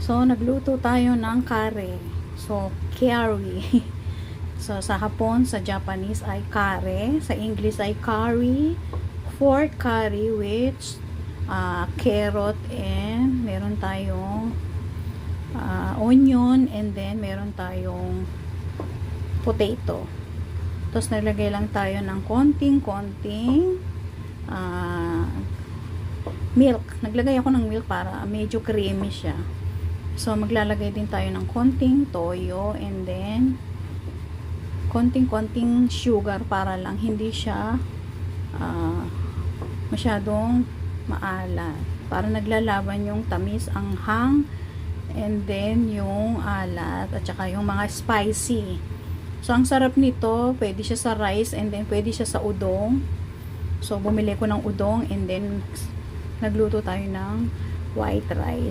So, nagluto tayo ng kare. So, curry. So, sa Hapon, sa Japanese ay kare. Sa English ay curry. Pork curry with carrot and meron tayong onion and then meron tayong potato. Tapos, naglagay lang tayo ng konting milk. Naglagay ako ng milk para medyo creamy siya. So, maglalagay din tayo ng konting toyo and then konting sugar para lang hindi siya masyadong maalat. Para naglalaban yung tamis, anghang, and then yung alat, at saka yung mga spicy. So, ang sarap nito, pwede siya sa rice and then pwede siya sa udong. So, bumili ko ng udong and then nagluto tayo ng white rice.